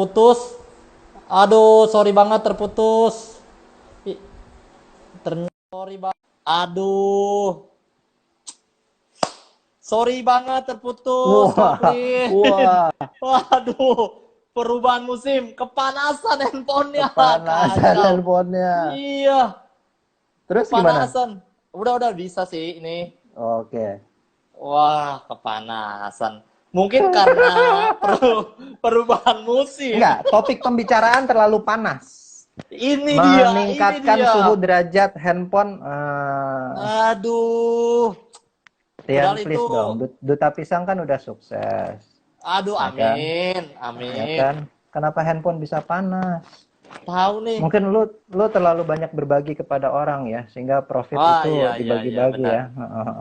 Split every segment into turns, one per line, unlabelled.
Putus. Aduh, sorry banget terputus. Sorry banget. Aduh. Sorry banget terputus,
Wah,
Coplin.
wah,
Waduh, perubahan musim, kepanasan handphonenya,
kepanasan
kacau.
handphonenya.
Iya,
Terus gimana?
kepanasan. Udah bisa sih ini.
Oke.
Wah, kepanasan. Mungkin karena perubahan musim.
Enggak, topik pembicaraan terlalu panas.
Ini
Meningkatkan
dia.
suhu derajat handphone.
Aduh.
Tian,
Padahal itu,
please dong. Duta Pisang kan udah sukses,
aduh,
ya kan?
amin,
Ya
amin.
kan? Kenapa handphone bisa panas?
Tahu nih.
Mungkin lu terlalu banyak berbagi kepada orang ya, sehingga profit
Ah,
itu
iya,
dibagi-bagi
benar.
ya.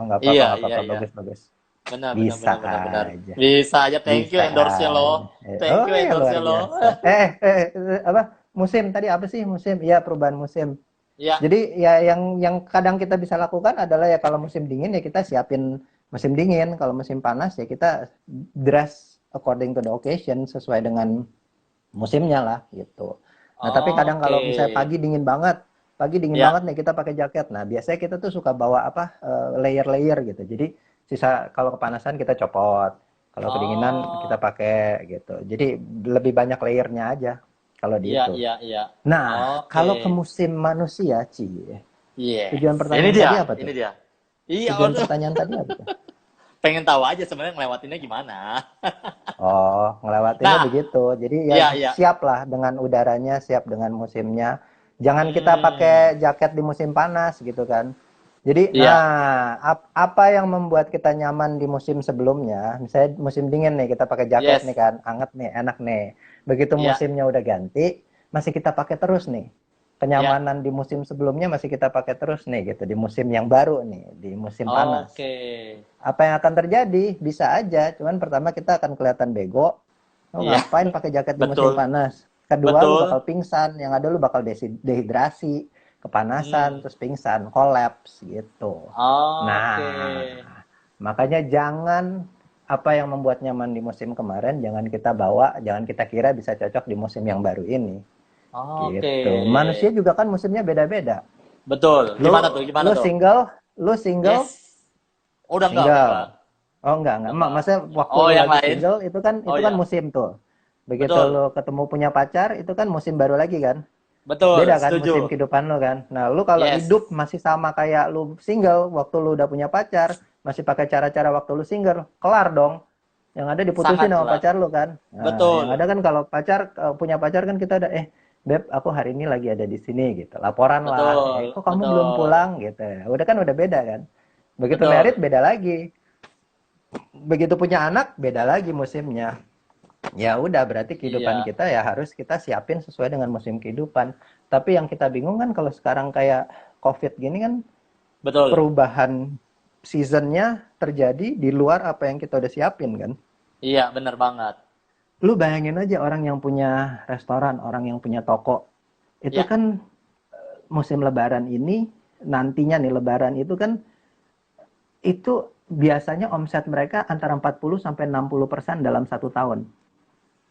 Nggak apa-apa,
Iya,
nggak
iya,
apa-apa,
iya.
bagus, bagus.
Benar, benar,
Bisa
benar, benar, benar.
aja.
Bisa aja. Thank you
Bisa
endorse-nya lo.
aja.
Thank
Oh
you
ya luar
endorse-nya lo.
biasa. Apa? Musim tadi apa sih musim? Iya perubahan musim.
Ya,
Jadi ya yang kadang kita bisa lakukan adalah ya kalau musim dingin ya kita siapin musim dingin. Kalau musim panas ya kita dress according to the occasion sesuai dengan musimnya lah gitu. Nah tapi kadang
oke.
kalau misalnya pagi dingin
Ya,
banget nih kita pakai jaket. Nah biasanya kita tuh suka bawa apa layer-layer gitu. Jadi sisa kalau kepanasan kita copot, kalau kedinginan kita
oh,
pakai gitu. Jadi lebih banyak layernya aja kalau di
iya,
itu.
iya, iya.
Nah
Oke.
kalau ke musim manusia, Ci, tujuan
Yes. Ini
pertanyaan
dia,
tadi apa
ini
tuh?
dia. Iya,
Tujuan
aduh.
pertanyaan tadi apa tuh?
Pengen tahu aja sebenarnya ngelewatinnya gimana.
Oh, ngelewatinnya
Nah,
begitu. Jadi ya
iya, iya.
siap lah dengan udaranya, siap dengan musimnya. Jangan kita
Hmm,
pakai jaket di musim panas gitu kan. Jadi,
iya.
apa yang membuat kita nyaman di musim sebelumnya? Misalnya musim dingin nih, kita pakai jaket nih
Yes.
kan, anget nih, enak nih. Begitu
Iya,
musimnya udah ganti, masih kita pakai terus nih.
iya.
Kenyamanan di musim sebelumnya masih kita pakai terus nih gitu, di musim yang baru nih, di musim panas.
Oke.
Apa yang akan terjadi? Bisa aja, cuman pertama kita akan kelihatan bego. Lu
Iya,
ngapain pakai jaket di musim
betul.
panas? Kedua, lu bakal
Betul.
pingsan. Yang ada lu bakal dehidrasi, kepanasan,
Hmm.
terus pingsan, kolaps gitu.
Oke.
Nah, makanya jangan apa yang membuat nyaman di musim kemarin, jangan kita bawa, jangan kita kira bisa cocok di musim yang baru ini.
Oke.
Gitu. Manusia juga kan musimnya beda-beda.
Betul.
Lu
Gimana tuh? Gimana
lu
tuh?
single, lu single,
Yes. Udah enggak.
single. Oh enggak.
Enggak.
Maksudnya waktu
Oh,
lu
yang
lagi
lain?
single
Oh
itu kan
ya.
musim tuh. Begitu
Betul.
lu ketemu punya pacar itu kan musim baru lagi kan.
Betul,
Beda kan musim
setuju.
kehidupan lu kan. Nah, lu kalau hidup
Yes.
masih sama kayak lu single waktu lu udah punya pacar, masih pakai cara-cara waktu lu single, kelar dong. Yang ada diputusin
Sangat
sama
kelar.
pacar lu kan. Nah, yang ada
Betul.
kan kalau punya pacar kan kita ada Beb, aku hari ini lagi ada di sini gitu. Laporan lah.
Betul.
Kok kamu belum
Betul.
pulang gitu. Udah kan udah beda kan. Begitu merit
Betul.
beda lagi. Begitu punya anak beda lagi musimnya. Ya udah berarti kehidupan
Iya.
kita ya harus kita siapin sesuai dengan musim kehidupan. Tapi yang kita bingung kan kalau sekarang kayak COVID gini kan
Betul.
perubahan seasonnya terjadi di luar apa yang kita udah siapin kan.
Iya, benar banget.
Lu bayangin aja orang yang punya restoran, orang yang punya toko. Itu
Ya,
kan musim lebaran ini, nantinya nih lebaran itu kan itu biasanya omset mereka antara 40 sampai 60% dalam 1 tahun.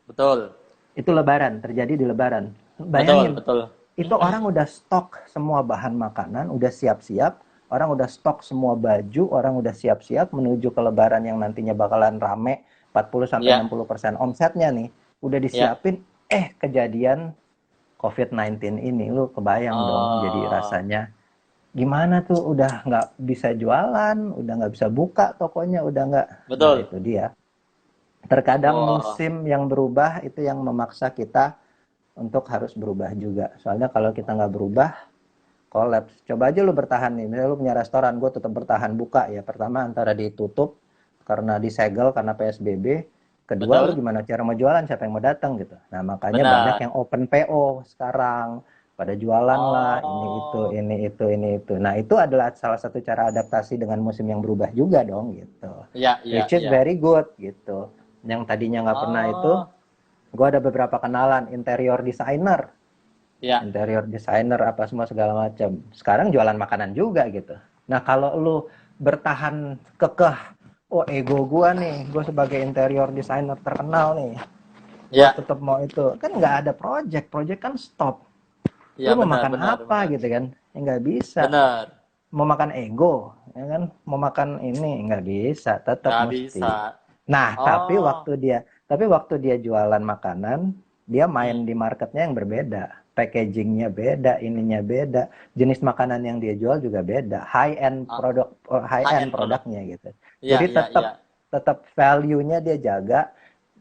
betul.
Itu lebaran, terjadi di lebaran.
Betul,
Bayangin,
betul.
itu orang udah stok semua bahan makanan, udah siap-siap, orang udah stok semua baju, orang udah siap-siap menuju ke lebaran yang nantinya bakalan rame 40 sampai
Ya,
60% omsetnya nih. Udah
ya.
disiapin, kejadian COVID-19 ini, lu kebayang dong jadi
Oh,
rasanya. Gimana tuh udah nggak bisa jualan, udah nggak bisa buka tokonya, udah nggak. Nah
betul.
itu dia. Terkadang
Wah,
musim yang berubah itu yang memaksa kita untuk harus berubah juga. Soalnya kalau kita nggak berubah, kolaps. Coba aja lu bertahan nih. Misalnya lu punya restoran, gue tetap bertahan buka ya. Pertama antara ditutup karena disegel karena PSBB. Kedua lu
betul.
gimana cara mau jualan, siapa yang mau datang gitu. Nah makanya banyak
Benar.
yang open PO sekarang. Pada jualan lah,
Oh,
ini itu. Nah itu adalah salah satu cara adaptasi dengan musim yang berubah juga dong gitu.
iya, iya,
Which is
iya.
very good gitu. Yang tadinya nggak pernah itu,
Oh,
gue ada beberapa kenalan
iya.
interior designer apa semua segala macam. Sekarang jualan makanan juga gitu. Nah kalau lu bertahan kekeh, oh ego gue nih, gue sebagai interior designer terkenal nih, gue
Ya,
tetap mau itu. Kan nggak ada project kan stop.
ya
Lu mau
benar,
makan
benar,
apa
benar.
gitu kan? Ya nggak bisa.
Benar,
Mau makan ego, ya kan? Mau makan ini nggak bisa, tetap
nggak bisa.
mesti. Nah,
Oh,
tapi waktu dia jualan makanan, dia
hmm.
main di marketnya yang berbeda. Packagingnya beda, ininya beda, jenis makanan yang dia jual juga beda.
Ah,
High
high
end
end produk.
produknya gitu.
Iya,
Jadi
iya, iya.
tetap tetap value-nya dia jaga,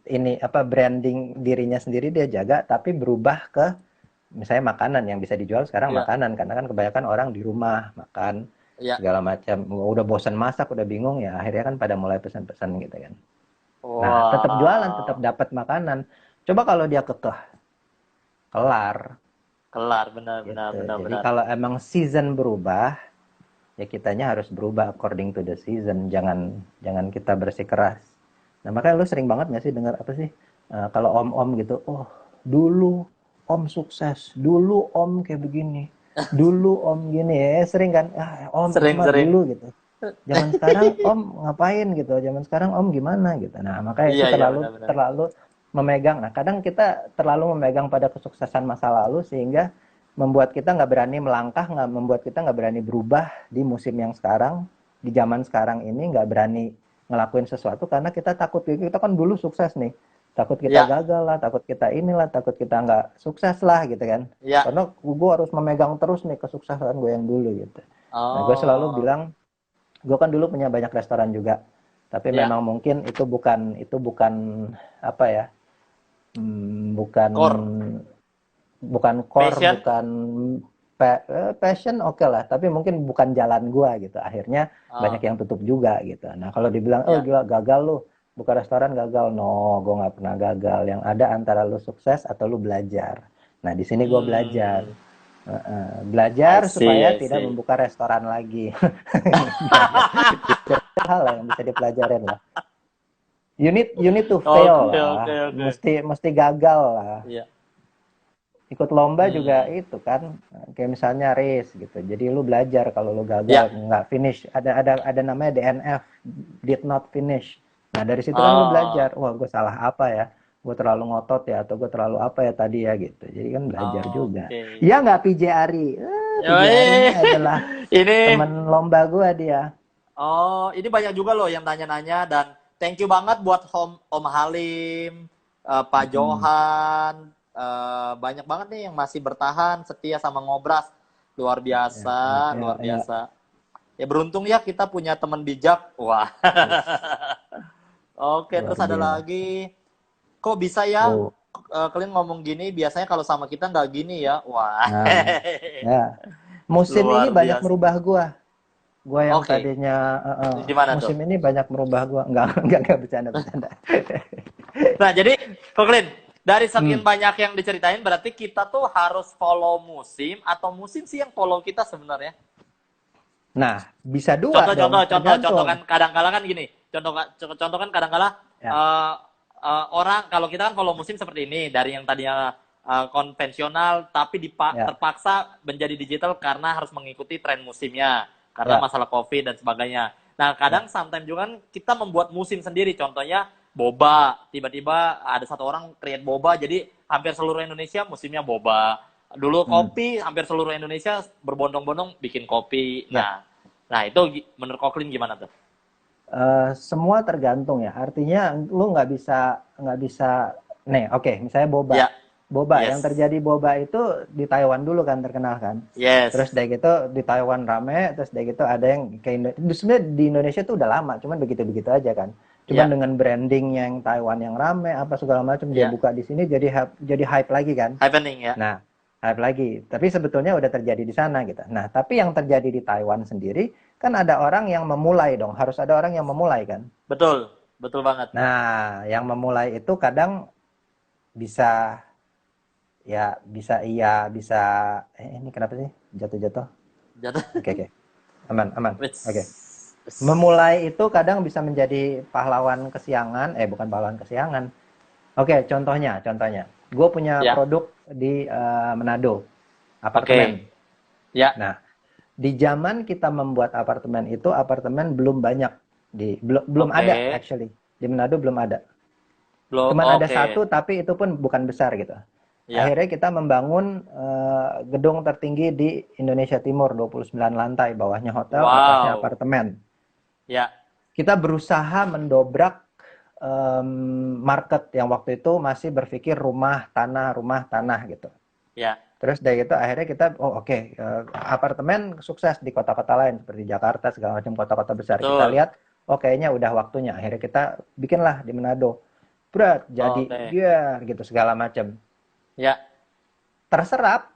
ini apa branding dirinya sendiri dia jaga, tapi berubah ke misalnya makanan yang bisa dijual sekarang
Iya,
makanan karena kan kebanyakan orang di rumah makan
iya.
segala macam udah bosan masak udah bingung ya akhirnya kan pada mulai pesan-pesan gitu kan. Nah, tetap jualan, tetap
Wow,
dapat makanan. Coba kalau dia kekeh, kelar
kelar, benar, benar,
gitu.
benar,
Jadi
benar.
kalau emang season berubah, ya kitanya harus berubah according to the season. Jangan jangan kita bersikeras. Nah, makanya lu sering banget nggak sih dengar apa sih? Kalau om-om gitu, oh dulu om sukses, dulu om kayak begini, dulu om gini ya sering kan? Ah, om itu
Sering,
mah
sering.
dulu gitu. Zaman sekarang om ngapain gitu? Zaman sekarang om gimana gitu. Nah, makanya itu
Iya, iya,
terlalu
benar, benar.
terlalu memegang. Nah, kadang kita terlalu memegang pada kesuksesan masa lalu sehingga membuat kita nggak berani melangkah, nggak membuat kita nggak berani berubah di musim yang sekarang, di zaman sekarang ini nggak berani ngelakuin sesuatu karena kita takut kita kan dulu sukses nih, takut kita
Iya,
gagal lah, takut kita inilah, takut kita nggak sukses lah gitu kan.
iya.
Karena gue harus memegang terus nih kesuksesan gue yang dulu gitu. Nah, gue selalu
Oh,
bilang gue kan dulu punya banyak restoran juga, tapi
iya.
memang mungkin itu bukan apa ya, bukan
Core,
bukan core,
passion.
bukan passion oke lah, tapi mungkin bukan jalan gua gitu. Akhirnya banyak
Oh,
yang tutup juga gitu. Nah, kalau dibilang, oh
iya.
gila gagal lu, buka restoran gagal, no, gua nggak pernah gagal. Yang ada antara lu sukses atau lu belajar. Nah, di sini gua belajar.
Hmm, I
Belajar
see,
supaya
I
tidak
see.
membuka restoran lagi. Belajar. Itu hal lah yang bisa dipelajarin lah. You need to
Oke,
fail
oke,
lah.
oke.
Mesti gagal lah.
Iya.
Ikut lomba juga
Hmm,
itu kan kayak misalnya race gitu, jadi lu belajar kalau lu gagal
iya.
nggak finish, ada namanya DNF, did not finish. Nah, dari situ kan lu belajar,
Oh,
wah gue salah apa ya, gue terlalu ngotot ya atau gue terlalu apa ya tadi ya gitu, jadi kan belajar juga.
oke.
Ya nggak, PJ Ari, PJ Ari ini
Yoi.
adalah
Ini,
teman lomba gue dia.
oh, ini banyak juga loh yang nanya-nanya dan thank you banget buat Om Halim, Pak
Mm-mm.
Johan, banyak banget nih yang masih bertahan setia sama ngobras. Luar
Ya, ya,
biasa,
ya,
luar
ya.
biasa. Ya beruntung ya kita punya teman bijak. Wah.
Wis,
Oke,
luar
terus ada
biasa.
lagi. Kok bisa ya
Oh,
kalian ngomong gini? Biasanya kalau sama kita nggak gini ya. Wah.
nah, ya, musim ini
Luar
banyak
biasa.
merubah gua. Gua yang
Oke,
tadinya
gimana tuh?
musim ini banyak merubah gua. Enggak bercanda.
Nah, jadi Koklin, dari sekian
Hmm.
banyak yang diceritain, berarti kita tuh harus follow musim atau musim sih yang follow kita sebenarnya?
Nah, bisa dua
Contoh-contoh,
dong,
contoh-contoh kan
tergantung.
kadang-kala kan gini. Contoh kan kadang-kala
Ya,
orang kalau kita kan follow musim seperti ini dari yang tadinya konvensional tapi
ya,
terpaksa menjadi digital karena harus mengikuti tren musimnya karena
ya,
masalah Covid dan sebagainya. Nah,
ya.
kadang sometimes juga kan kita membuat musim sendiri. Contohnya boba, tiba-tiba ada satu orang create boba jadi hampir seluruh Indonesia musimnya boba. Dulu
Hmm.
kopi, hampir seluruh Indonesia berbondong-bondong bikin kopi.
Ya,
Nah, itu menurut Koklin gimana tuh?
semua tergantung ya. Artinya lu nggak bisa nih, oke, misalnya boba.
Ya,
Boba yang
yes,
terjadi boba itu di Taiwan dulu kan terkenal kan. Terus
yes,
dari gitu di Taiwan rame, terus dari gitu ada yang ke Indonesia. Sebenarnya di Indonesia tuh udah lama, cuman begitu-begitu aja kan. Cuman
ya,
dengan brandingnya yang Taiwan yang rame apa segala macam dia
ya,
buka di sini jadi hype lagi kan.
happening ya.
Nah, hype lagi. Tapi sebetulnya udah terjadi di sana gitu. Nah, tapi yang terjadi di Taiwan sendiri kan ada orang yang memulai dong. Harus ada orang yang memulai kan.
Betul, betul banget.
Nah, yang memulai itu kadang bisa ya bisa iya bisa ini kenapa sih jatuh-jatuh?
Jatuh.
Oke, oke. Aman, aman. Oke.
Which,
Memulai itu kadang bisa menjadi pahlawan kesiangan, bukan pahlawan kesiangan. Oke, contohnya. Gue punya
ya,
produk di Manado, apartemen.
oke, ya,
Nah, di zaman kita membuat apartemen itu, apartemen belum banyak belum
oke,
ada actually. Di Manado belum ada.
Belum,
Cuman ada
oke.
satu, tapi itu pun bukan besar gitu.
Ya.
Akhirnya kita membangun gedung tertinggi di Indonesia Timur, 29 lantai, bawahnya hotel, atasnya
Wow.
apartemen.
Ya,
Kita berusaha mendobrak market yang waktu itu masih berpikir rumah tanah gitu.
ya.
Terus dari itu akhirnya kita, oh oke, apartemen sukses di kota-kota lain seperti Jakarta, segala macam kota-kota besar. Kita
Betul.
lihat, oh kayaknya udah waktunya. Akhirnya kita bikinlah di Manado. Berat, jadi
Oke.
dia gitu segala macam.
Ya.
Terserap,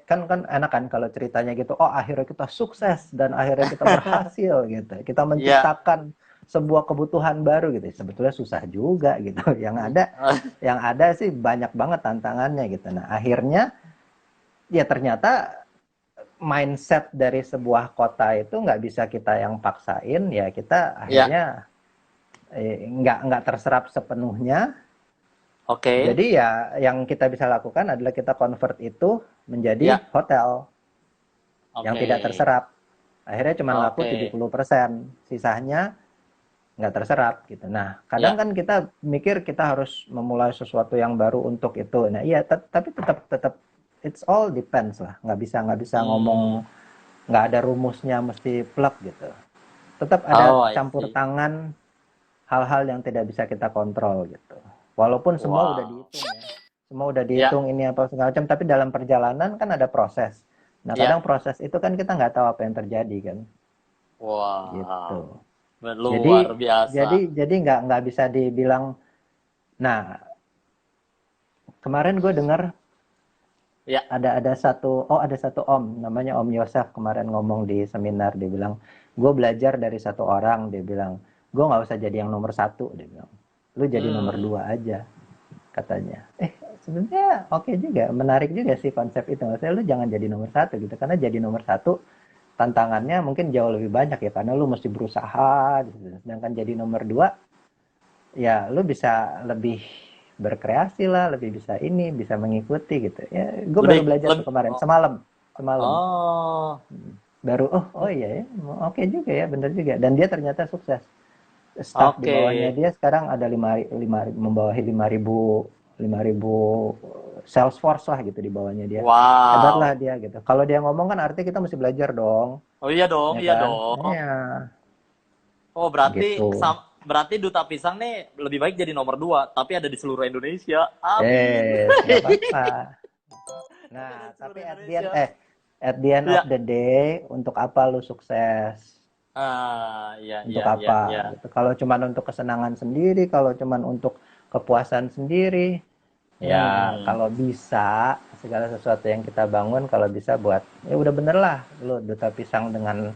kan kan enak kan kalau ceritanya gitu. Oh akhirnya kita sukses dan akhirnya kita berhasil gitu. Kita
Ya.
menciptakan sebuah kebutuhan baru gitu. Sebetulnya susah juga gitu. Yang ada sih banyak banget tantangannya gitu. Nah akhirnya ya ternyata mindset dari sebuah kota itu nggak bisa kita yang paksain, ya kita
Ya.
akhirnya nggak terserap sepenuhnya.
Oke.
Jadi ya yang kita bisa lakukan adalah kita convert itu menjadi
Ya.
hotel yang
Oke.
tidak terserap. Akhirnya cuma laku
Oke.
70%, sisanya nggak terserap gitu. Nah, kadang
Ya.
kan kita mikir kita harus memulai sesuatu yang baru untuk itu. Nah, iya, tapi tetap tetap it's all depends lah. Nggak bisa
Hmm.
ngomong nggak ada rumusnya mesti plug gitu. Tetap ada
Oh, I
campur
see.
tangan hal-hal yang tidak bisa kita kontrol gitu. Walaupun semua udah
Wow.
dihitung ya. Semua udah
Ya.
dihitung ini apa segala macam, tapi dalam perjalanan kan ada proses. Nah, kadang
Ya.
proses itu kan kita nggak tahu apa yang terjadi kan, gitu.
Wow.
Jadi
Luar biasa.
jadi nggak bisa dibilang. Nah, kemarin gue dengar
Ya.
ada satu om namanya Om Yosef kemarin ngomong di seminar. Dia bilang, gue belajar dari satu orang. Dia bilang, gue nggak usah jadi yang nomor satu. Dia bilang, lu jadi nomor
Hmm.
dua aja, katanya. Sebenarnya oke juga, menarik juga sih konsep itu. Maksudnya lu jangan jadi nomor satu gitu, karena jadi nomor satu tantangannya mungkin jauh lebih banyak ya, karena lu mesti berusaha gitu. Sedangkan jadi nomor dua, ya lu bisa lebih berkreasi lah, lebih bisa ini, bisa mengikuti gitu. Ya, gue baru
Lebih,
belajar tuh
lebih.
kemarin,
Oh.
semalam, semalam.
Oh.
Baru, oh iya ya, oke juga ya, bener juga. Dan dia ternyata sukses. Staff di
Oke.
bawahnya dia sekarang ada membawahi 5.000 Salesforce lah gitu di bawahnya dia. Hebat lah
Wow.
dia gitu. Kalau dia ngomong kan artinya kita mesti belajar dong,
Oh iya dong,
ya
iya
kan?
dong.
Iya,
Oh berarti
gitu.
berarti Duta Pisang nih lebih baik jadi nomor dua, tapi ada di seluruh Indonesia. Amin.
Nggak apa-apa. Nah,
Ada di
tapi
seluruh Indonesia.
at the end of
Ya.
the day, untuk apa lu sukses?
Ah, iya,
Untuk
iya, iya,
apa
iya.
gitu. Kalau cuman untuk kesenangan sendiri, kalau cuman untuk kepuasan sendiri, ya
Hmm.
kalau bisa segala sesuatu yang kita bangun kalau bisa buat, ya udah bener lah lu Duta Pisang dengan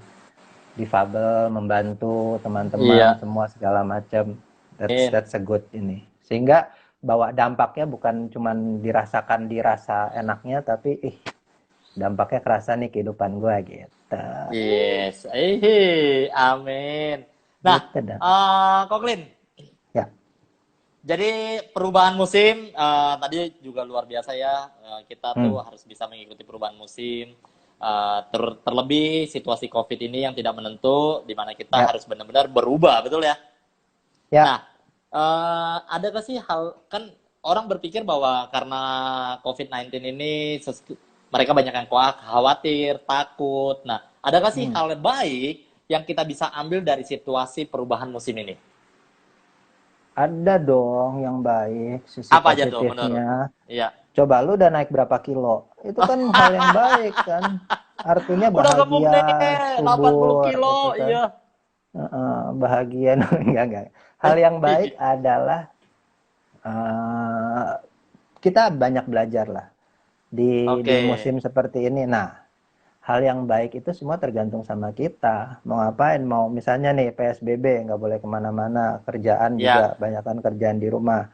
difabel, membantu teman-teman
Iya.
semua segala macam.
Amin.
That's a good ini. Sehingga bawa dampaknya bukan cuman dirasa enaknya, tapi dampaknya kerasa nih kehidupan gue gitu.
Yes. Amin. Nah,
Gitu dah.
Koklin,
Ya.
jadi perubahan musim tadi juga luar biasa ya. Kita
Hmm.
tuh harus bisa mengikuti perubahan musim. Terlebih situasi COVID ini yang tidak menentu, di mana kita
Ya.
harus benar-benar berubah, betul ya? Nah,
Ya.
ada gak sih hal, kan orang berpikir bahwa karena COVID-19 ini mereka banyak yang khawatir, takut. Nah, ada gak sih
Hmm.
hal baik yang kita bisa ambil dari situasi perubahan musim ini?
Ada dong yang baik, sisi
Apa aja tuh menurut?
positifnya.
Iya.
Coba lu udah naik berapa kilo? Itu kan hal yang baik kan. Artinya
Udah gemuk
bahagia,
nih, 80
subur,
kilo,
itu kan.
iya.
Bahagia, enggak. Hal yang baik adalah eh, kita banyak belajar lah di
Oke,
musim seperti ini. Nah, hal yang baik itu semua tergantung sama kita. Mau ngapain? Mau misalnya nih PSBB, nggak boleh kemana-mana. Kerjaan juga,
ya,
banyak kan kerjaan di rumah.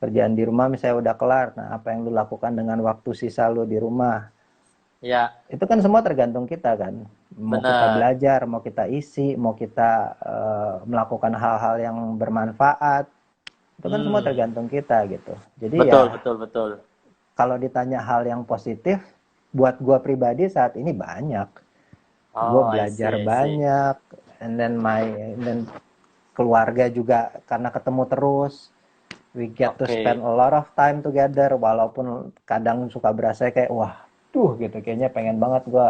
Kerjaan di rumah misalnya udah kelar. Nah, apa yang lu lakukan dengan waktu sisa lu di rumah?
ya,
Itu kan semua tergantung kita kan. Mau kita
benar.
belajar, mau kita isi, mau kita melakukan hal-hal yang bermanfaat. Itu kan semua
Hmm,
tergantung kita gitu. Jadi
betul,
ya
betul, betul.
kalau ditanya hal yang positif, buat gua pribadi saat ini banyak. Gue
Oh, I
belajar
see, I see.
banyak, and then keluarga juga karena ketemu terus. We get to
Oke.
spend a lot of time together, walaupun kadang suka berasa kayak, wah, gitu, kayaknya pengen banget gue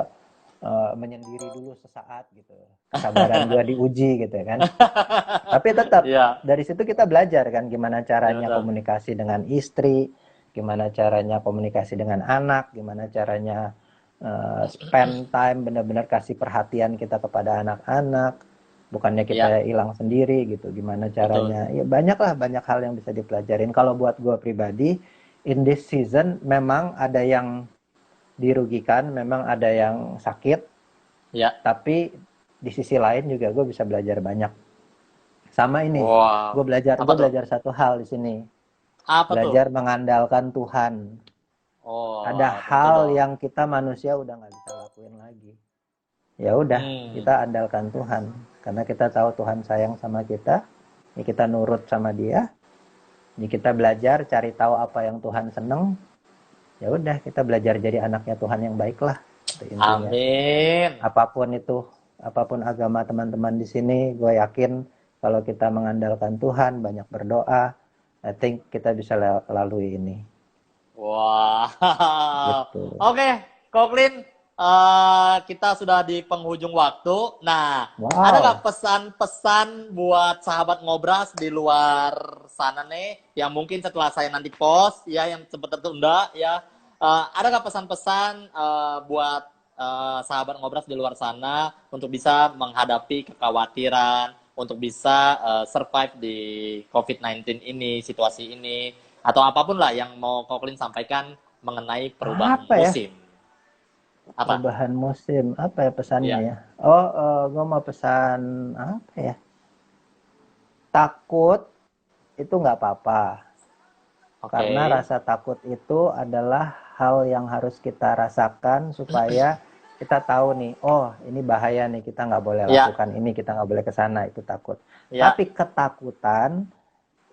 menyendiri dulu sesaat gitu. Kesabaran gue diuji gitu kan. Tapi tetap
Iya,
dari situ kita belajar kan gimana
iya
caranya
benar.
komunikasi dengan istri, gimana caranya komunikasi dengan anak, gimana caranya spend time benar-benar kasih perhatian kita kepada anak-anak, bukannya
Iya,
kita hilang sendiri gitu. Gimana
betul.
caranya? Ya banyak lah, banyak hal yang bisa dipelajarin. Kalau buat gue pribadi, in this season memang ada yang dirugikan, memang ada yang sakit,
Iya.
tapi di sisi lain juga gue bisa belajar banyak. Sama ini,
Wow.
gue belajar
Apa
gue
tuh?
belajar satu hal di sini,
Apa tuh?
belajar mengandalkan Tuhan.
Oh,
Ada
tentu
hal
dong.
yang kita manusia udah nggak bisa lakuin lagi. Ya udah,
Hmm.
kita andalkan Tuhan, karena kita tahu Tuhan sayang sama kita. Ya kita nurut sama Dia. Ya kita belajar cari tahu apa yang Tuhan seneng. Ya udah, kita belajar jadi anaknya Tuhan yang baik lah. Itu intinya.
Amin.
Apapun itu, apapun agama teman-teman di sini, gue yakin kalau kita mengandalkan Tuhan, banyak berdoa, I think kita bisa lalui ini.
Wow.
Gitu.
Oke, Koklin, kita sudah di penghujung waktu. Nah, ada nggak
Wow.
pesan-pesan buat sahabat ngobras di luar sana nih, yang mungkin setelah saya nanti post, ya yang sempat tertunda, ya, ada nggak pesan-pesan buat sahabat ngobras di luar sana untuk bisa menghadapi kekhawatiran, untuk bisa survive di COVID-19 ini, situasi ini, atau apapun lah yang mau Koklin sampaikan mengenai perubahan
Apa ya?
musim. Apa?
Perubahan musim. Apa ya pesannya
Ya,
ya? Oh, gue mau pesan apa ya? Takut itu nggak apa-apa.
oke.
Karena rasa takut itu adalah hal yang harus kita rasakan supaya kita tahu nih, oh ini bahaya nih, kita nggak boleh
Ya,
lakukan ini, kita nggak boleh ke sana, itu takut.
ya.
Tapi ketakutan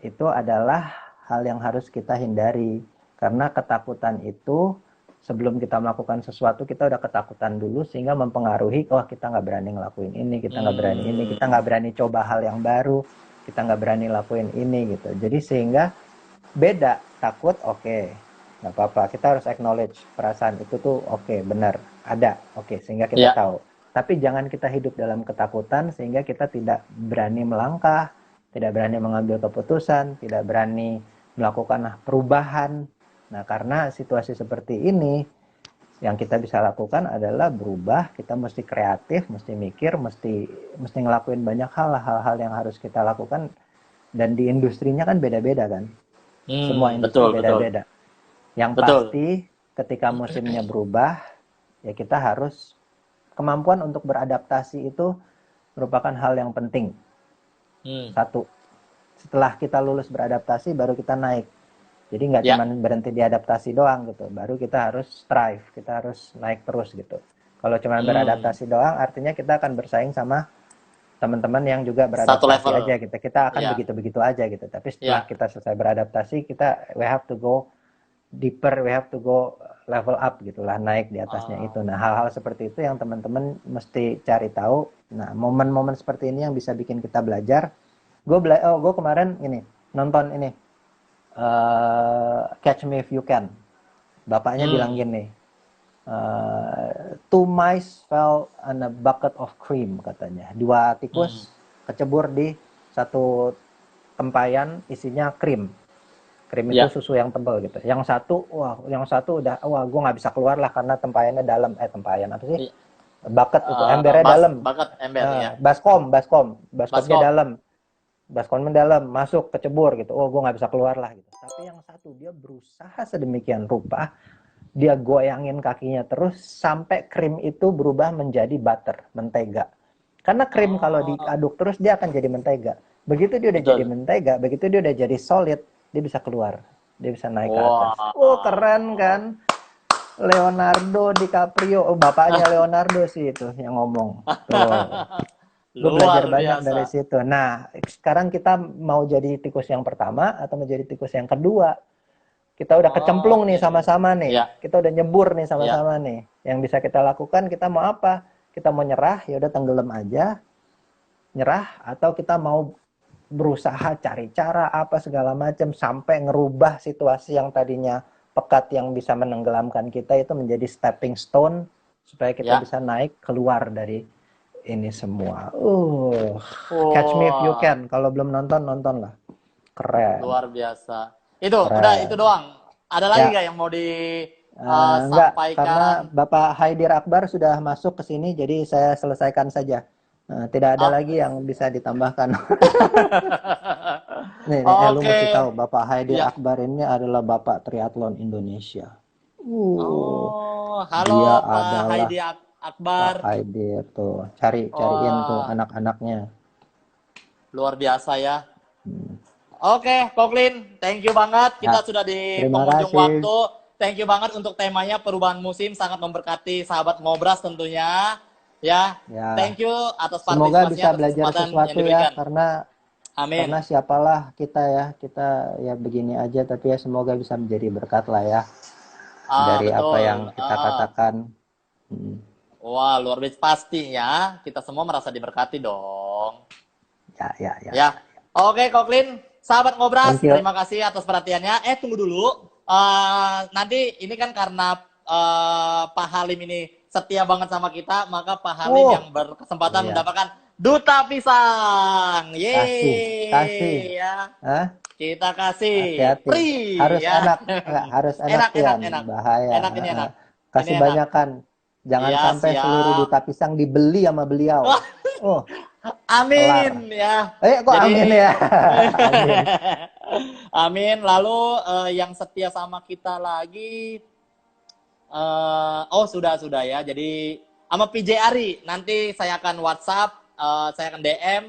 itu adalah hal yang harus kita hindari. Karena ketakutan itu sebelum kita melakukan sesuatu kita udah ketakutan dulu sehingga mempengaruhi, oh kita nggak berani ngelakuin ini, kita nggak berani ini, kita
Hmm,
nggak berani coba hal yang baru, kita nggak berani lakuin ini gitu. Jadi sehingga beda, takut oke, nggak apa-apa, kita harus acknowledge perasaan itu tuh oke, benar ada, oke, sehingga kita
ya.
tahu. Tapi jangan kita hidup dalam ketakutan sehingga kita tidak berani melangkah, tidak berani mengambil keputusan, tidak berani melakukan perubahan. Nah, karena situasi seperti ini yang kita bisa lakukan adalah berubah. Kita mesti kreatif, mesti mikir, mesti ngelakuin banyak hal yang harus kita lakukan, dan di industrinya kan beda-beda kan. Semua industri
Betul, betul.
beda-beda. Yang
Betul.
pasti ketika musimnya berubah, ya kita harus kemampuan untuk beradaptasi itu merupakan hal yang penting.
Hmm,
Satu, setelah kita lulus beradaptasi baru kita naik. Jadi nggak cuma
ya.
berhenti di adaptasi doang gitu. Baru kita harus strive, kita harus naik terus gitu. Kalau cuma
Hmm,
beradaptasi doang, artinya kita akan bersaing sama teman-teman yang juga
satu
beradaptasi
level.
aja gitu. Kita akan
Ya,
begitu-begitu aja gitu. Tapi setelah
ya.
kita selesai beradaptasi, we have to go deeper, we have to go level up gitulah, naik di atasnya itu.
Ah,
Nah, hal-hal seperti itu yang teman-teman mesti cari tahu. Nah, momen-momen seperti ini yang bisa bikin kita belajar. Gue kemarin ini nonton ini Catch Me If You Can. Bapaknya bilang
hmm,
gini, two mice fell on a bucket of cream katanya. Dua
hmm.
tikus kecebur di satu tempayan isinya krim. Krim itu
Ya,
susu yang tebal gitu. Yang satu udah, wah, gue nggak bisa keluar lah karena tempayannya dalam. Tempayan apa sih?
ya.
Bucket itu, embernya dalam.
Bakat ember ya.
Baskomnya
Baskom.
dalam. Baskomnya dalam, masuk kecebur gitu. Oh, gue nggak bisa keluar lah gitu. Tapi yang satu dia berusaha sedemikian rupa, dia goyangin kakinya terus sampai krim itu berubah menjadi butter, mentega. Karena krim kalau
Oh,
diaduk terus dia akan jadi mentega. Begitu dia udah jadi
betul.
mentega, begitu dia udah jadi solid, dia bisa keluar. Dia bisa naik ke atas. Oh, keren
Wow.
kan? Leonardo DiCaprio, oh, bapaknya Leonardo sih itu yang ngomong. Tuh, gue belajar
Luar
banyak dari
biasa.
situ. Nah, sekarang kita mau jadi tikus yang pertama atau mau jadi tikus yang kedua? Kita udah kecemplung nih
Oke.
sama-sama nih.
Ya,
Kita udah nyebur nih
ya.
sama-sama nih. Yang bisa kita lakukan, kita mau apa? Kita mau nyerah, ya udah tenggelam aja, nyerah, atau kita mau berusaha cari cara apa segala macam sampai ngerubah situasi yang tadinya pekat yang bisa menenggelamkan kita itu menjadi stepping stone supaya kita
Ya.
bisa naik keluar dari ini semua. Catch Me If You
Wah,
Can. Kalau belum nonton, nonton lah. Keren,
luar biasa. Udah itu
keren.
doang. Ada lagi
Ya,
nggak yang mau
enggak, karena
disampaikan?
Bapak Haidir Akbar sudah masuk ke sini, jadi saya selesaikan saja. Tidak ada
Ah,
lagi yang bisa ditambahkan. Nih, lu
oke,
mesti tahu, Bapak Haidir
ya.
Akbar ini adalah Bapak Triathlon Indonesia. Uh,
Oh, halo
dia
Pak
adalah
Haidi
Pak
Akbar.
Haidir tuh. Cariin tuh
Wah,
anak-anaknya.
luar biasa ya.
Hmm.
Oke, Koklin, thank you banget.
Ya,
Kita sudah di
terima
penghujung
kasih.
waktu. Thank you banget untuk temanya perubahan musim, sangat memberkati sahabat Ngobras tentunya. Ya,
Ya,
thank you atas
semoga
partisipasinya,
bisa
atas
belajar
kesempatan yang
sesuatu ya,
diberikan.
karena
Amin.
siapalah kita ya begini aja, tapi ya semoga bisa menjadi berkat lah ya dari apa yang
Betul.
kita katakan. Hmm.
Wah, luar biasa pastinya. Kita semua merasa diberkati dong.
Ya, ya, ya,
Ya.
ya.
Oke, Koklin. Sahabat Ngobras,
Thank you.
terima kasih atas perhatiannya. Tunggu dulu. Nanti ini kan karena Pak Halim ini setia banget sama kita, maka Pak Halim yang berkesempatan
Iya,
mendapatkan duta pisang.
kasih.
Yeay, ya.
Hah?
Kita kasih
Hati-hati.
free
Harus
ya.
enak, enggak, harus enak
Enak, enak,
Tian,
enak.
bahaya.
Enak ini enak. Ini
Kasih
enak.
banyakan. Jangan
Iya,
sampai seluruh
siap.
duta pisang dibeli sama beliau. Oh, kelar.
Amin ya.
Kok
Jadi
amin ya? Amin.
amin. Lalu yang setia sama kita lagi oh sudah ya. Jadi sama PJ Ari nanti saya akan WhatsApp, saya akan DM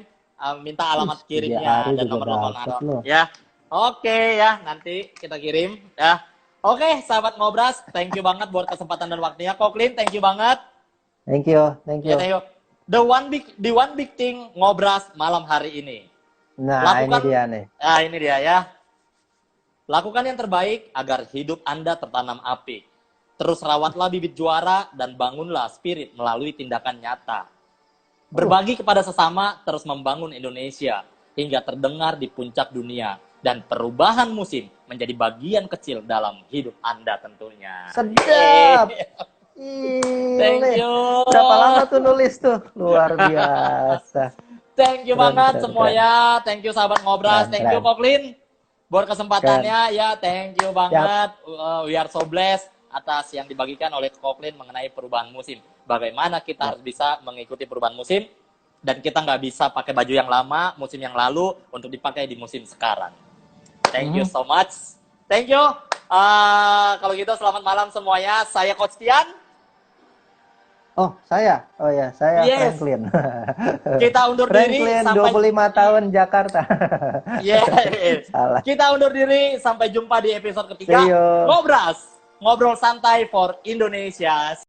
minta
Wih,
alamat
PJ
kirimnya
Ari
dan
juga
nomor telepon
dapat
Aro.
loh.
Ya. Oke ya, nanti kita kirim ya. Oke, sahabat Ngobras, thank you banget buat kesempatan dan waktunya. Koklin, thank you banget.
Thank you, thank
Ya,
you.
thank you. The one big thing Ngobras malam hari ini.
Nah, ini
Lakukan,
dia nih.
ini dia ya. Lakukan yang terbaik agar hidup Anda tertanam api. Terus rawatlah bibit juara dan bangunlah spirit melalui tindakan nyata. Berbagi kepada sesama terus membangun Indonesia hingga terdengar di puncak dunia. Dan perubahan musim menjadi bagian kecil dalam hidup Anda tentunya.
Sedap.
Thank
Gile.
you.
Berapa lama tuh nulis tuh? Luar biasa.
Thank you
Keren,
banget
keren, keren.
semuanya. Thank you sahabat Ngobras.
Keren,
Thank you
keren.
Koklin. Buat
Keren.
kesempatannya ya, thank you
Siap.
banget. We are so blessed atas yang dibagikan oleh Koklin mengenai perubahan musim. Bagaimana kita
Ya.
harus bisa mengikuti perubahan musim dan kita nggak bisa pakai baju yang lama musim yang lalu untuk dipakai di musim sekarang. Thank you so much. Thank you. Kalau gitu selamat malam semuanya. Saya Coach Tian.
Oh, saya? Oh ya, saya
Yes.
Franklin.
Kita undur diri
Franklin,
sampai
25 tahun Jakarta.
Yes.
Salah.
Kita undur diri sampai jumpa di episode ketiga.
See you.
Ngobras, ngobrol santai for Indonesia.